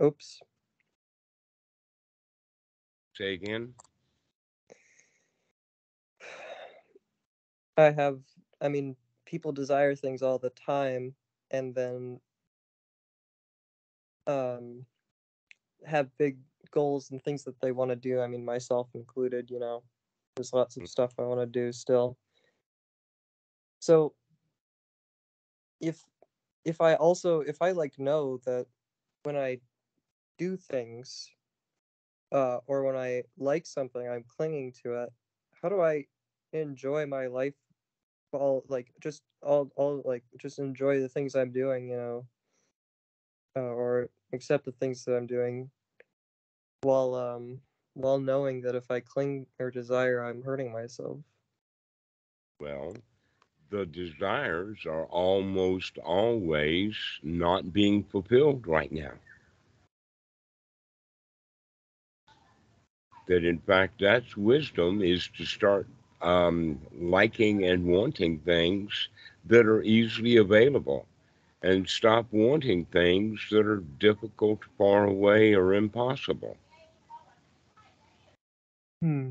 Oops. Say again. I mean, people desire things all the time and then um have big goals and things that they want to do. I mean, myself included, there's lots of stuff I want to do still. So if if I like know that when I do things or when I like something, I'm clinging to it, how do I enjoy my life all like just enjoy the things I'm doing, or accept the things that I'm doing while while knowing that if I cling or desire, I'm hurting myself. Well, the desires are almost always not being fulfilled right now. That in fact, that's wisdom is to start liking and wanting things that are easily available and stop wanting things that are difficult, far away, or impossible. Hmm.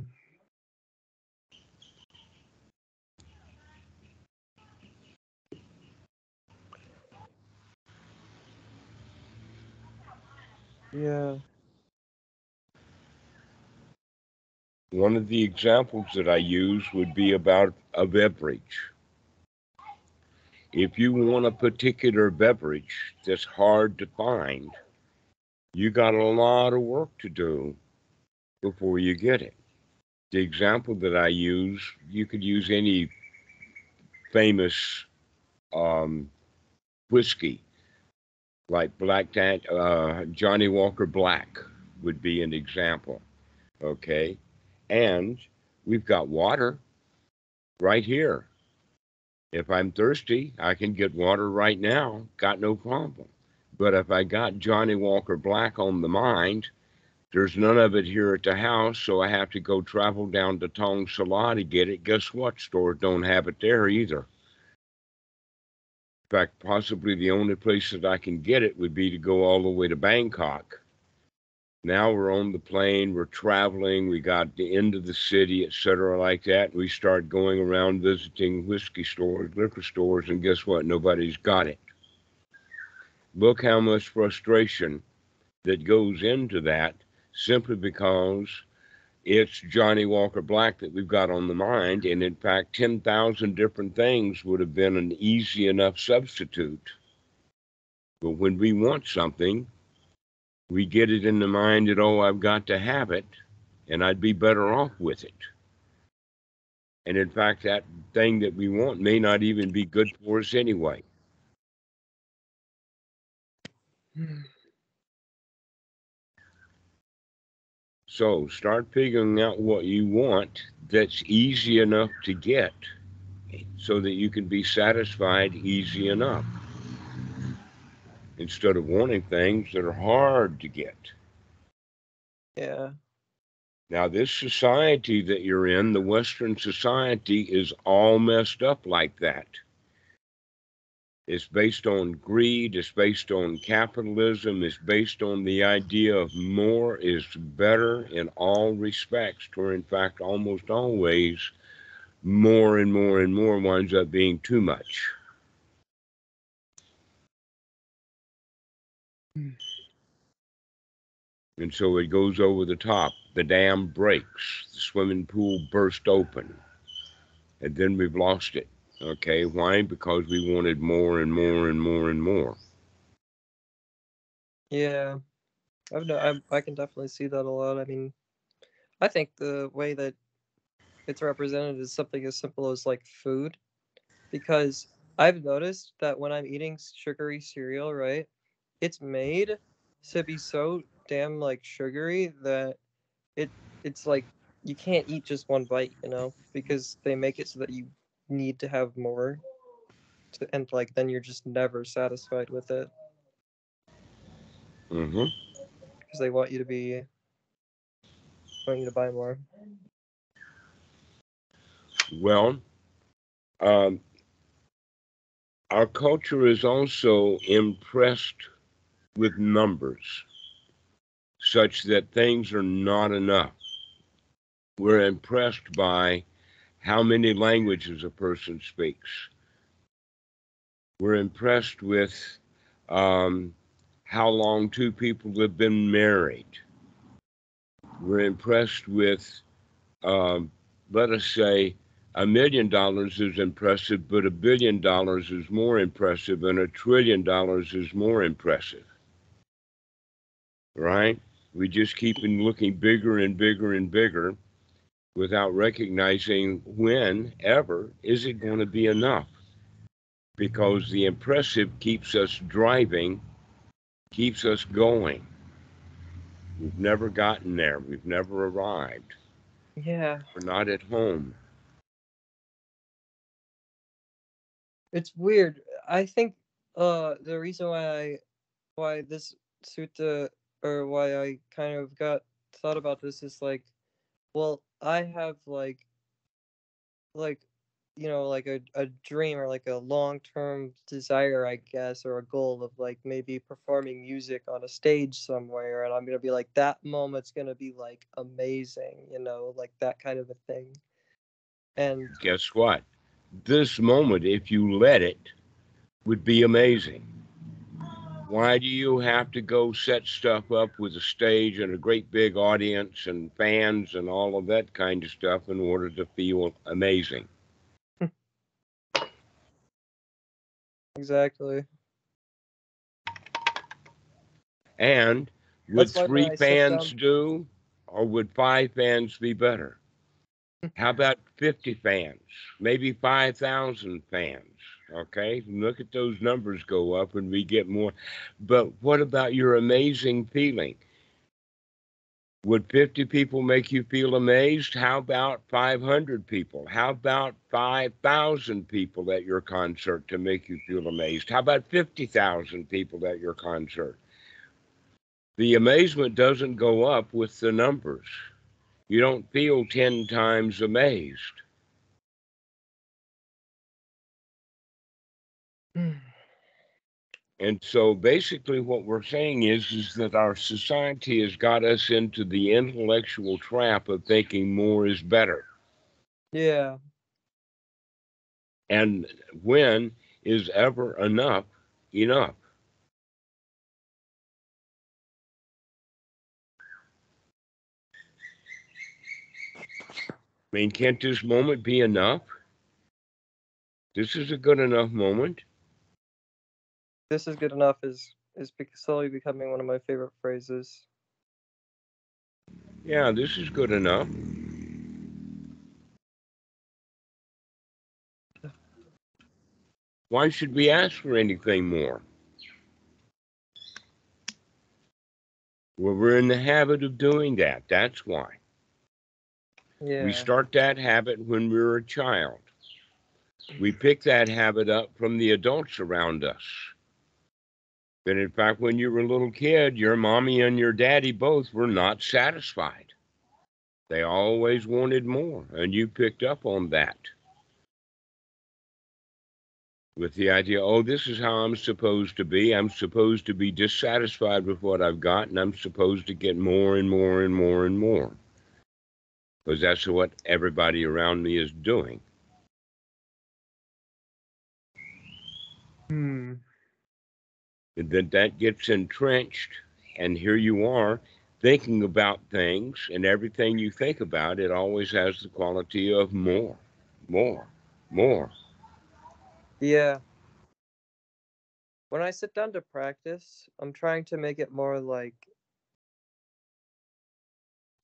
Yeah. One of the examples that I use would be about a beverage. If you want a particular beverage that's hard to find, you got a lot of work to do before you get it. The example that I use, you could use any famous um, whiskey, like Johnny Walker Black would be an example. Okay, and we've got water right here. If I'm thirsty, I can get water right now. Got no problem. But if I got Johnny Walker Black on the mind, there's none of it here at the house, so I have to go travel down to Tong Sala to get it. Guess what? Stores don't have it there either. In fact, possibly the only place that I can get it would be to go all the way to Bangkok. Now we're on the plane, we're traveling, we got the end of the city, etc., like that. And we start going around visiting whiskey stores, liquor stores, and guess what? Nobody's got it. Look how much frustration that goes into that simply because it's Johnny Walker Black that we've got on the mind. And in fact, 10,000 different things would have been an easy enough substitute. But when we want something, we get it in the mind that, oh, I've got to have it and I'd be better off with it. And in fact, that thing that we want may not even be good for us anyway. Hmm. So start figuring out what you want that's easy enough to get so that you can be satisfied easy enough instead of wanting things that are hard to get. Yeah. Now, this society that you're in, the Western society, is all messed up like that. It's based on greed, it's based on capitalism, it's based on the idea of more is better in all respects, where in fact, almost always, more and more and more winds up being too much. Hmm. And so it goes over the top. The dam breaks, the swimming pool burst open, and then we've lost it. Okay, why? Because we wanted more and more and more and more. Yeah. I can definitely see that a lot. I mean, I think the way that it's represented is something as simple as like food, because I've noticed that when I'm eating sugary cereal, right, it's made to be so damn like sugary that it it's like you can't eat just one bite, because they make it so that you need to have more and like then you're just never satisfied with it Hmm. because they want you to buy more. Well, um, our culture is also impressed with numbers. such that things are not enough. We're impressed by how many languages a person speaks. We're impressed with how long two people have been married. We're impressed with, let us say, $1 million is impressive, but $1 billion is more impressive, and $1 trillion is more impressive. Right? We just keep looking bigger and bigger and bigger without recognizing when ever is it going to be enough. Because the impressive keeps us driving, keeps us going. We've never gotten there. We've never arrived. Yeah. We're not at home. It's weird. I think the reason why this sutta, or why I kind of got thought about this, is like, well, I have like like a dream, or like a long-term desire, I guess, or a goal of like maybe performing music on a stage somewhere, and I'm gonna be like, that moment's gonna be like amazing, like that kind of a thing. And Guess what? This moment, if you let it, would be amazing. Why do you have to go set stuff up with a stage and a great big audience and fans and all of that kind of stuff in order to feel amazing? exactly. And would That's why when 3 I sit fans down. do, or would 5 fans be better? How about 50 fans? Maybe 5,000 fans? Okay, look at those numbers go up and we get more. But what about your amazing feeling? Would 50 people make you feel amazed? How about 500 people? How about 5,000 people at your concert to make you feel amazed? How about 50,000 people at your concert? The amazement doesn't go up with the numbers. You don't feel 10 times amazed. And so basically what we're saying is that our society has got us into the intellectual trap of thinking more is better. Yeah. And when is ever enough enough? I mean, can't this moment be enough? This is a good enough moment. This is good enough is slowly becoming one of my favorite phrases. Yeah, this is good enough. Why should we ask for anything more? Well, we're in the habit of doing that. That's why. We Yeah. start that habit when we're a child. We pick that habit up from the adults around us. And in fact, when you were a little kid, your mommy and your daddy both were not satisfied. They always wanted more, and you picked up on that. With the idea, oh, this is how I'm supposed to be. I'm supposed to be dissatisfied with what I've got, and I'm supposed to get more and more and more and more. Because that's what everybody around me is doing. Hmm. And then that gets entrenched, and here you are thinking about things, and everything you think about, it always has the quality of more, more, more. Yeah. When I sit down to practice, I'm trying to make it more like,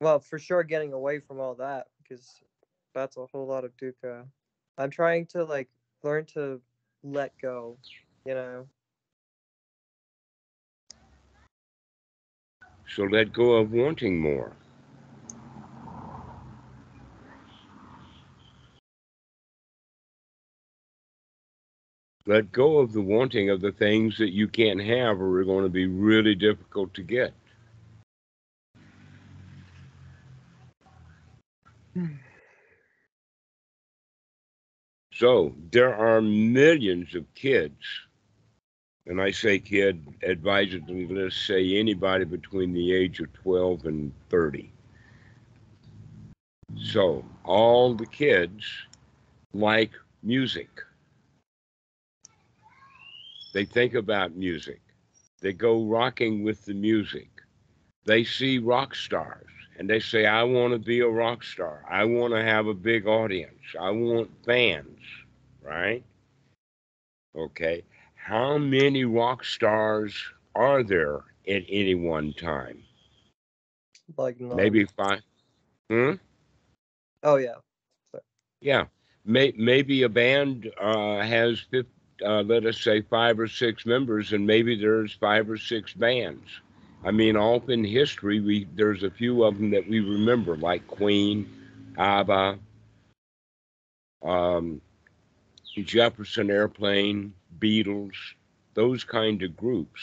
well, for sure getting away from all that, because that's a whole lot of dukkha. I'm trying to like learn to let go, you know. So let go of wanting more. Let go of the wanting of the things that you can't have or are going to be really difficult to get. So there are millions of kids And I say kid, advisedly, let's say anybody between the age of 12 and 30. So all the kids like music. They think about music. They go rocking with the music. They see rock stars and they say, I want to be a rock star. I want to have a big audience. I want fans, right? Okay. How many rock stars are there at any one time? Like none. Maybe five. Hmm? Oh yeah. So- Yeah. Maybe a band has, let us say, 5 or 6 members, and maybe there's 5 or 6 bands. I mean, off in history, there's a few of them that we remember, like Queen, ABBA, um, Jefferson Airplane, Beatles, those kind of groups.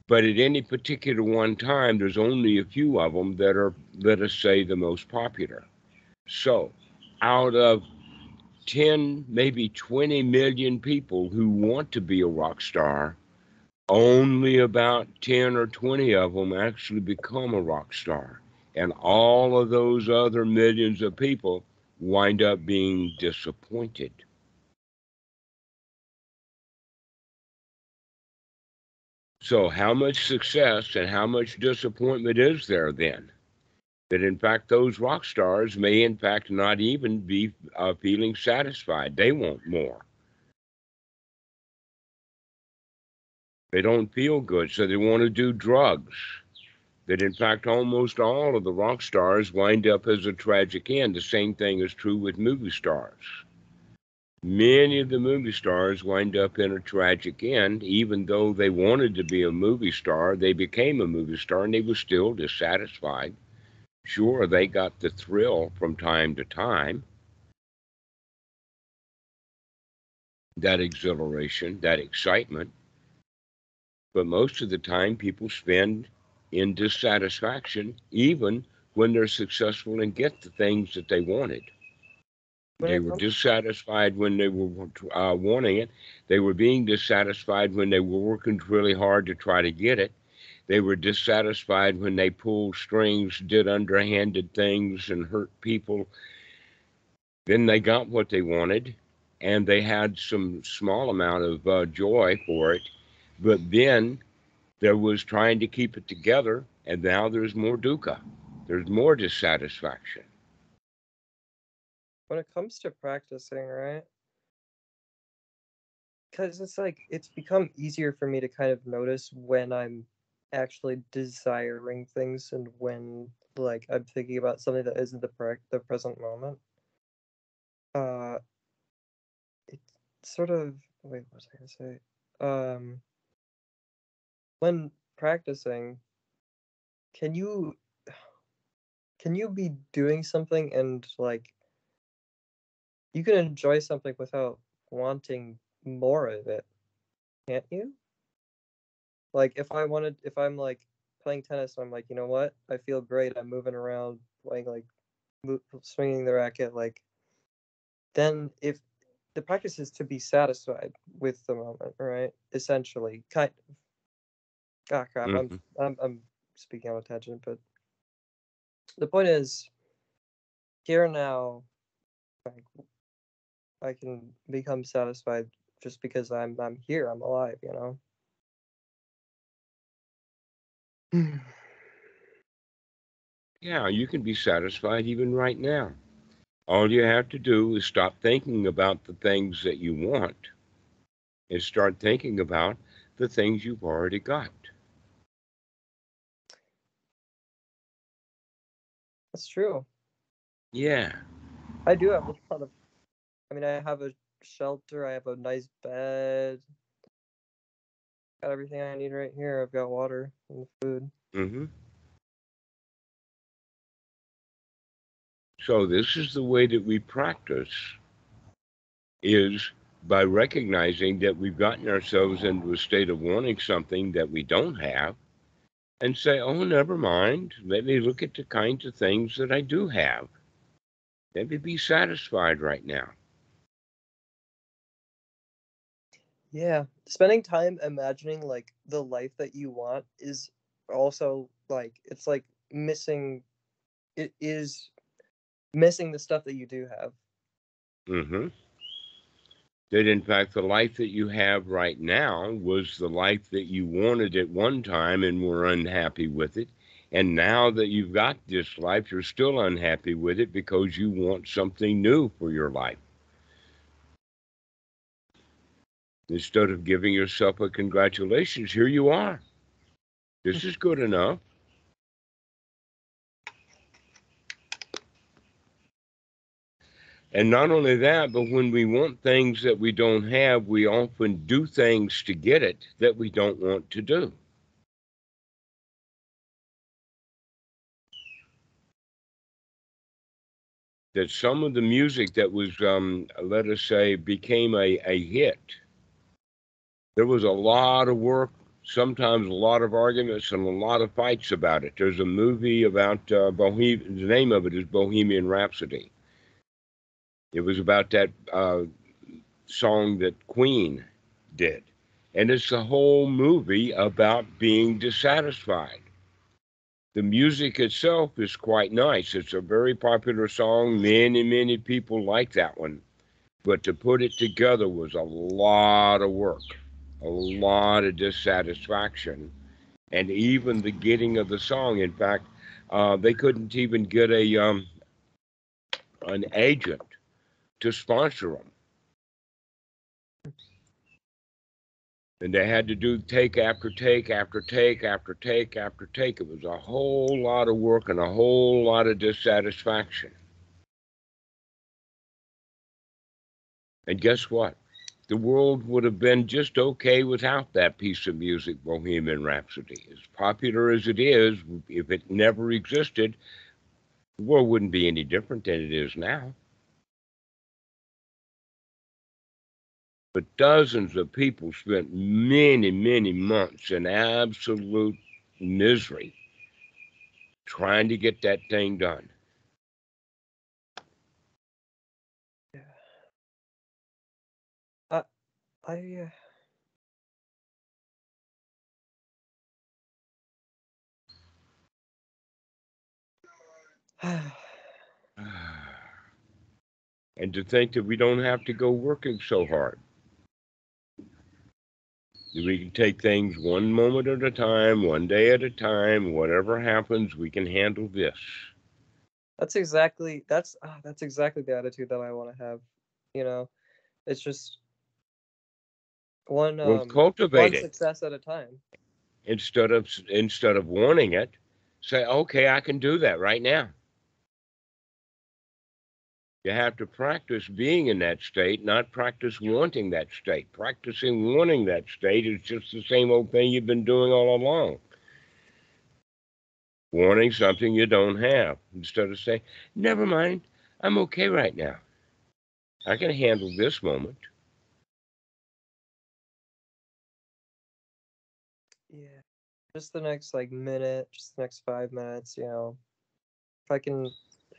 But at any particular one time, there's only a few of them that are, let us say, the most popular. So, out of 10, maybe 20 million people who want to be a rock star, only about 10 or 20 of them actually become a rock star. And all of those other millions of people wind up being disappointed. So, how much success and how much disappointment is there then? That in fact, those rock stars may in fact not even be feeling satisfied. They want more. They don't feel good, so they want to do drugs. That in fact, almost all of the rock stars wind up as a tragic end. The same thing is true with movie stars. Many of the movie stars wind up in a tragic end. Even though they wanted to be a movie star, they became a movie star and they were still dissatisfied. Sure, they got the thrill from time to time, that exhilaration, that excitement, but most of the time people spend in dissatisfaction, even when they're successful and get the things that they wanted. When They it were comes, dissatisfied when they were wanting it. They were being dissatisfied when they were working really hard to try to get it. They were dissatisfied when they pulled strings, did underhanded things, and hurt people. Then they got what they wanted, and they had some small amount of joy for it. But then there was trying to keep it together, and now there's more dukkha. There's more dissatisfaction. when it comes to practicing, right? Because it's like it's become easier for me to kind of notice when I'm actually desiring things and when like I'm thinking about something that isn't the present moment. Uh, it's sort of wait, what was I gonna say? Um, when practicing, can you can you be doing something and like you can enjoy something without wanting more of it, can't you? Like if I'm like playing tennis, I'm like, you know what? I feel great. I'm moving around, playing like swinging the racket. Like then if the practice is to be satisfied with the moment, right? Essentially, kind. Ah, crap. Hmm. I'm speaking out of tangent, but the point is here and now. Like, I can become satisfied just because I'm here. I'm alive. You know. Yeah, you can be satisfied even right now. All you have to do is stop thinking about the things that you want and start thinking about the things you've already got. That's true. Yeah. I do have a lot of. I mean, I have a shelter. I have a nice bed. Got everything I need right here. I've got water and food. Hmm. So this is the way that we practice, is by recognizing that we've gotten ourselves into a state of wanting something that we don't have and say, oh, never mind. Let me look at the kinds of things that I do have. Let me be satisfied right now. Yeah, spending time imagining like the life that you want is also like it's like missing. It is missing the stuff that you do have. Mm-hmm. That in fact the life that you have right now was the life that you wanted at one time and were unhappy with it. And now that you've got this life, you're still unhappy with it because you want something new for your life. Instead of giving yourself a congratulations, here you are. This is good enough. And not only that, but when we want things that we don't have, we often do things to get it that we don't want to do. That some of the music that was, let us say, became a hit, there was a lot of work, sometimes a lot of arguments and a lot of fights about it. There's a movie about Bohemian, the name of it is Bohemian Rhapsody. It was about that song that Queen did. And it's the whole movie about being dissatisfied. The music itself is quite nice. It's a very popular song. Many, many people like that one. But to put it together was a lot of work, a lot of dissatisfaction, and even the getting of the song. In fact, they couldn't even get an agent to sponsor them. And they had to do take after take after take after take after take. It was a whole lot of work and a whole lot of dissatisfaction. And guess what? The world would have been just okay without that piece of music, Bohemian Rhapsody. As popular as it is, if it never existed, the world wouldn't be any different than it is now. But dozens of people spent many, many months in absolute misery trying to get that thing done. Yeah. I And to think that we don't have to go working so hard. That we can take things one moment at a time, one day at a time. Whatever happens, we can handle this. that's exactly the attitude that I want to have. You know, it's just Well, one cultivate it success at a time. instead of wanting it. Say, okay, I can do that right now. You have to practice being in that state, not practice wanting that state. Practicing wanting that state is just the same old thing you've been doing all along. Wanting something you don't have. Instead of saying, never mind, I'm okay right now. I can handle this moment. Yeah. Just the next like minute, just the next 5 minutes, you know. If I can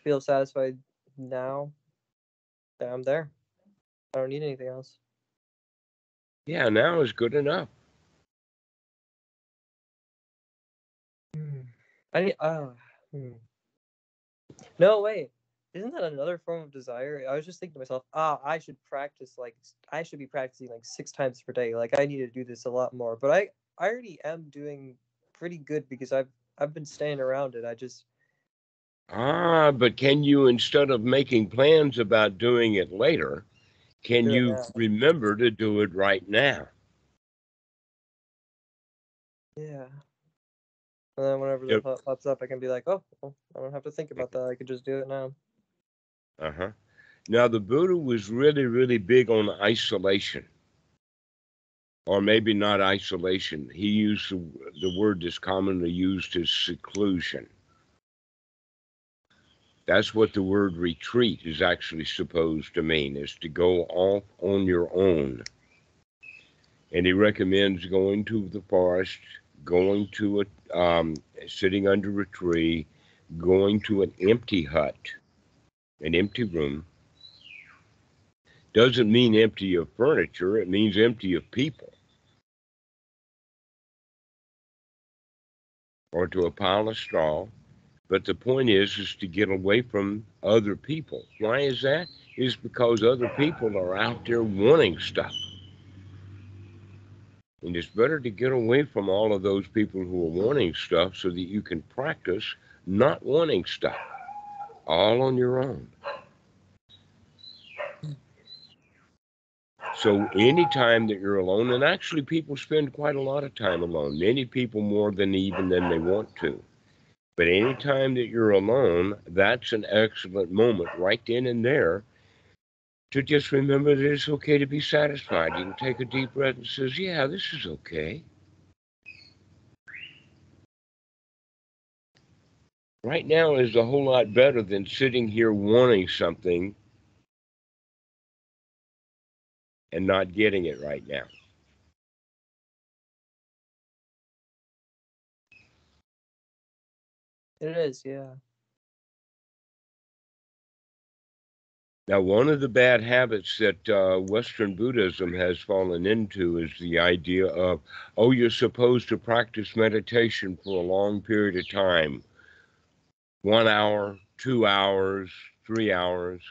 feel satisfied now, then I'm there. I don't need anything else. Yeah, now is good enough. Hmm. I need No, wait. Isn't that another form of desire? I was just thinking to myself, I should be practicing like 6 times per day. Like I need to do this a lot more. But I already am doing pretty good because I've been staying around it. I just But can you, instead of making plans about doing it later, can do it you now. remember to do it right now? Yeah. And then whenever the Yep. thought pops up, I can be like, oh, well, I don't have to think about that. I could just do it now. Uh-huh. Now, the Buddha was really, really big on isolation, or maybe not isolation. He used the word that's commonly used as seclusion. That's what the word retreat is actually supposed to mean, is to go off on your own. And he recommends going to the forest, going to sitting under a tree, going to an empty hut, an empty room, Doesn't mean empty of furniture, it means empty of people. Or to a pile of straw. But the point is to get away from other people. Why is that? It's because other people are out there wanting stuff. And it's better to get away from all of those people who are wanting stuff so that you can practice not wanting stuff all on your own. So anytime that you're alone, and actually people spend quite a lot of time alone, many people more than even than they want to. But anytime that you're alone, that's an excellent moment right then and there to just remember that it's okay to be satisfied. You can take a deep breath and says, yeah, this is okay. Right now is a whole lot better than sitting here wanting something and not getting it right now. It is, yeah. Now, one of the bad habits that Western Buddhism has fallen into is the idea of, oh, you're supposed to practice meditation for a long period of time, 1 hour, 2 hours, 3 hours.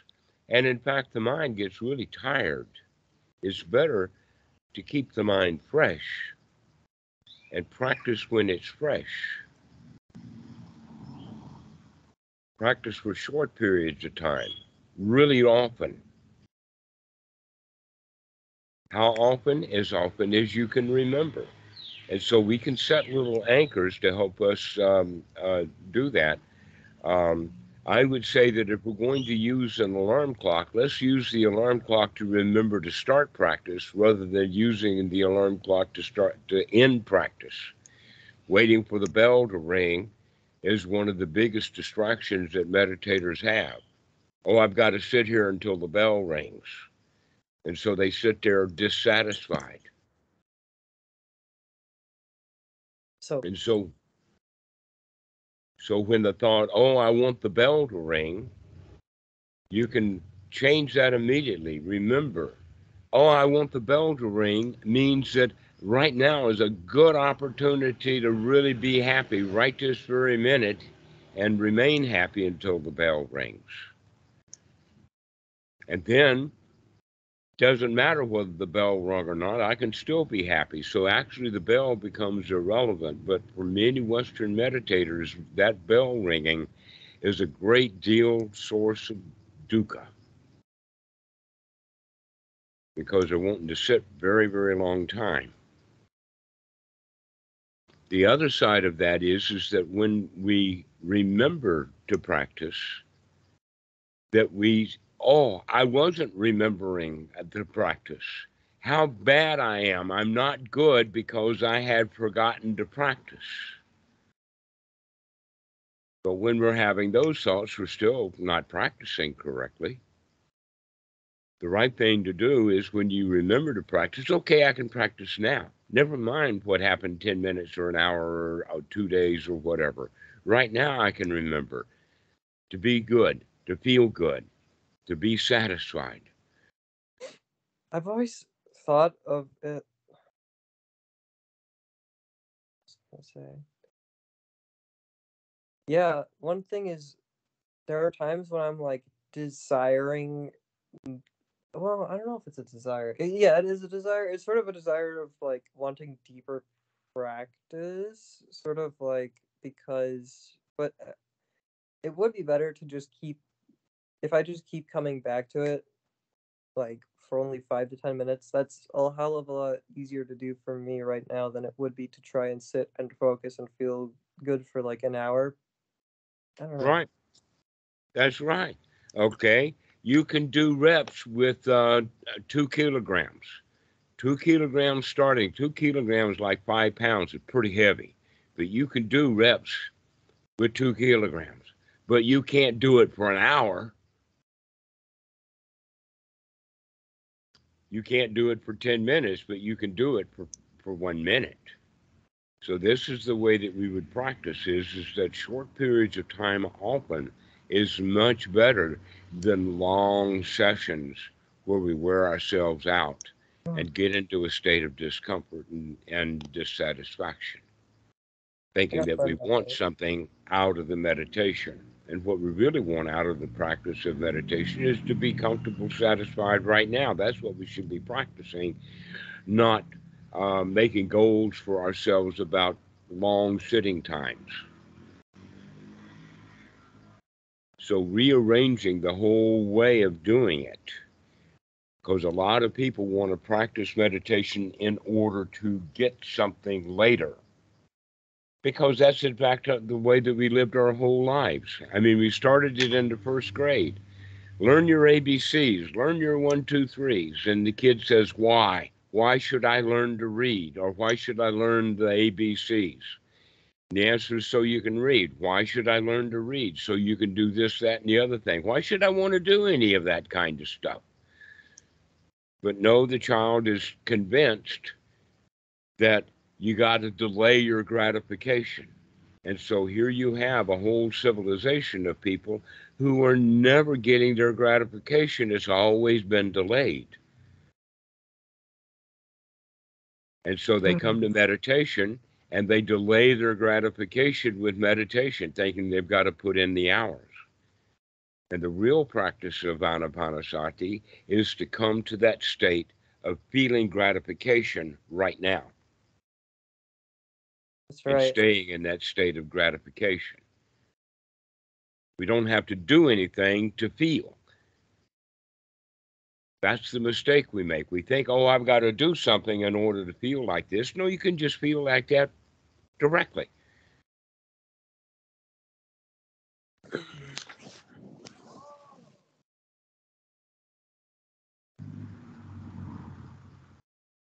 And in fact, the mind gets really tired. It's better to keep the mind fresh and practice when it's fresh. Practice for short periods of time, really often. How often? As often as you can remember. And so we can set little anchors to help us do that. Um, I would say that if we're going to use an alarm clock, let's use the alarm clock to remember to start practice rather than using the alarm clock to end practice. Waiting for the bell to ring is one of the biggest distractions that meditators have. Oh, I've got to sit here until the bell rings. And so they sit there dissatisfied. So And so when the thought, oh, I want the bell to ring, you can change that immediately. Remember, oh, I want the bell to ring means that right now is a good opportunity to really be happy right this very minute and remain happy until the bell rings. And then doesn't matter whether the bell rung or not, I can still be happy. So actually the bell becomes irrelevant. But for many Western meditators, that bell ringing is a great deal source of dukkha because they're wanting to sit very, very long time. The other side of that is that when we remember to practice, that oh, I wasn't remembering to practice. How bad I am. I'm not good because I had forgotten to practice. But when we're having those thoughts, we're still not practicing correctly. The right thing to do is when you remember to practice, okay, I can practice now. Never mind what happened 10 minutes or an hour or 2 days or whatever. Right now, I can remember to be good, to feel good, to be satisfied. I've always thought of it. Let's say, yeah. One thing is, there are times when I'm like desiring. Well, I don't know if it's a desire. Yeah, it is a desire. It's sort of a desire of like wanting deeper practice, sort of like because, but it would be better to just keep. If I just keep coming back to it, like for only 5 to 10 minutes, that's a hell of a lot easier to do for me right now than it would be to try and sit and focus and feel good for like an hour. I don't know. Right. That's right. Okay. You can do reps with 2 kilograms. 2 kilograms starting. 2 kilograms, like 5 pounds, is pretty heavy. But you can do reps with 2 kilograms. But you can't do it for an hour. You can't do it for 10 minutes, but you can do it for 1 minute. So this is the way that we would practice is that short periods of time often is much better than long sessions where we wear ourselves out and get into a state of discomfort and dissatisfaction, I thinking got that we burned want out. something out of the meditation. And what we really want out of the practice of meditation is to be comfortable, satisfied right now. That's what we should be practicing, not making goals for ourselves about long sitting times. So, rearranging the whole way of doing it, because a lot of people want to practice meditation in order to get something later. Because that's in fact the way that we lived our whole lives. I mean, we started it in the first grade. Learn your ABCs, learn your one, two, threes. And the kid says, why? Why should I learn to read? Or why should I learn the ABCs? And the answer is so you can read. Why should I learn to read? So you can do this, that, and the other thing. Why should I want to do any of that kind of stuff? But no, the child is convinced that you got to delay your gratification. And so here you have a whole civilization of people who are never getting their gratification. It's always been delayed. And so they come to meditation and they delay their gratification with meditation, thinking they've got to put in the hours. And the real practice of anapanasati is to come to that state of feeling gratification right now That's and right. staying in that state of gratification. We don't have to do anything to feel. That's the mistake we make. We think, oh, I've got to do something in order to feel like this. No, you can just feel like that directly.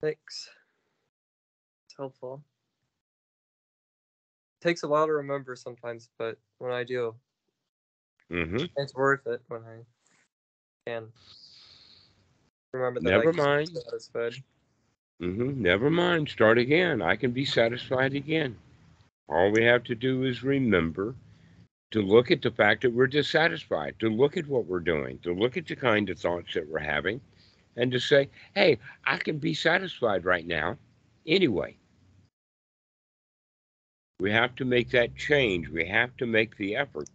Thanks. It's helpful. Takes a while to remember sometimes, but when I do, Mm-hmm. it's worth it when I can remember that I Never can be mind. satisfied. Mm-hmm. Never mind. Start again. I can be satisfied again. All we have to do is remember to look at the fact that we're dissatisfied, to look at what we're doing, to look at the kind of thoughts that we're having, and to say, hey, I can be satisfied right now anyway. We have to make that change. We have to make the effort.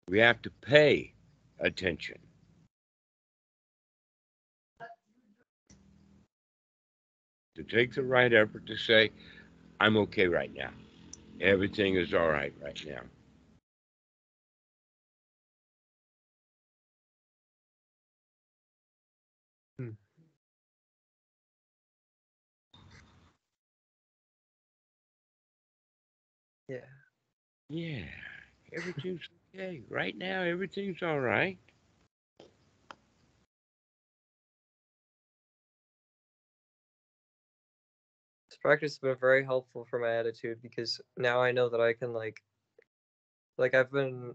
We have to pay attention. To take the right effort to say, I'm okay right now. Everything is all right now. Hmm. Yeah. Yeah, everything's okay. Right now, everything's all right. This practice has been very helpful for my attitude because now I know that I can like I've been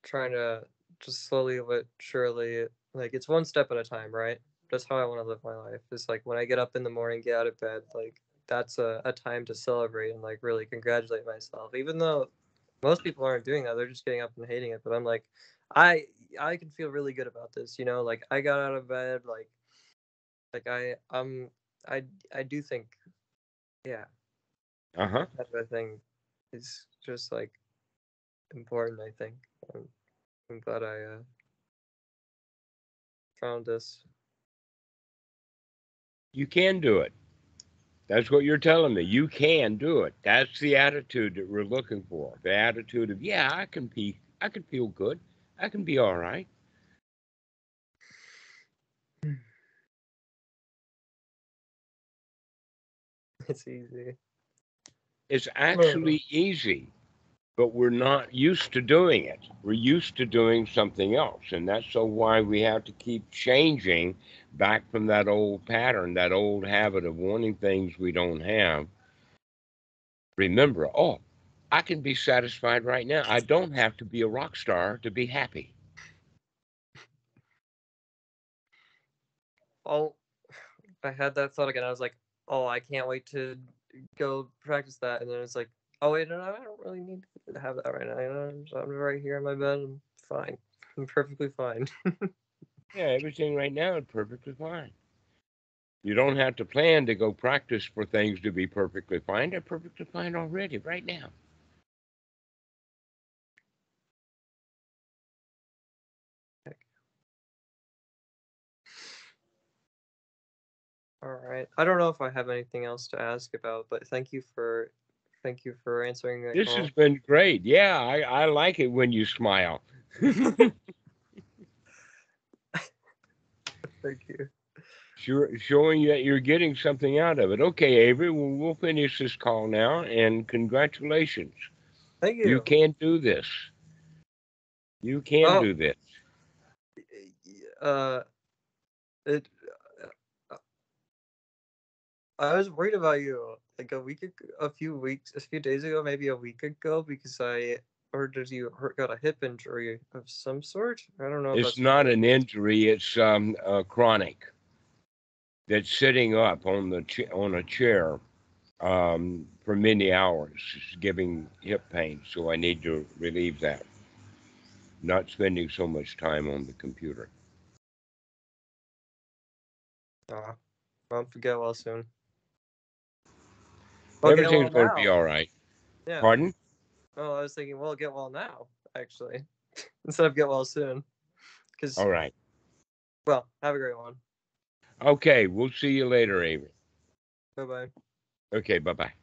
trying to just slowly but surely, like it's one step at a time, right? That's how I want to live my life. It's like when I get up in the morning, get out of bed, like that's a time to celebrate and like really congratulate myself. Even though most people aren't doing that, they're just getting up and hating it. But I'm like, I I can feel really good about this, you know, like I got out of bed, like I I do think, yeah, Uh huh. that type of thing is just like important, I think. I'm, I'm glad I found this. You can do it. That's what you're telling me. You can do it. That's the attitude that we're looking for. The attitude of, yeah, I can feel good. I can be all right. It's easy. It's Oh. actually easy, but we're not used to doing it. We're used to doing something else. And that's so why we have to keep changing back from that old pattern, that old habit of wanting things we don't have. Remember, oh, I can be satisfied right now. I don't have to be a rock star to be happy. Oh, I had that thought again. I was like, oh, I can't wait to go practice that. And then it's like, oh, wait, no, I don't really need to have that right now. You know, I'm right here in my bed. I'm fine. I'm perfectly fine. Yeah, everything right now is perfectly fine. You don't have to plan to go practice for things to be perfectly fine. They're perfectly fine already, right now. All right. I don't know if I have anything else to ask about, but thank you for answering that This has call. been great. Yeah, I like it when you smile. Thank you. Sure, showing that you're getting something out of it. Okay, Avery, well, we'll finish this call now, and congratulations. Thank You you. can do this. You can Oh, do this. uh, it. uh, I was worried about you like a few days ago, maybe a week ago, because I heard that you got a hip injury of some sort. I don't know if It's that's what not that an is. injury. It's chronic. That's sitting up on on a chair for many hours, it's giving hip pain. So I need to relieve that. Not spending so much time on the computer. I'll get well soon. Well, get well Everything's going to be now. all right. Yeah. Pardon? Oh, I was thinking, well, get well now, actually, instead of get well soon. Because, All right. well, have a great one. Okay, we'll see you later, Avery. Bye bye. Okay, bye bye.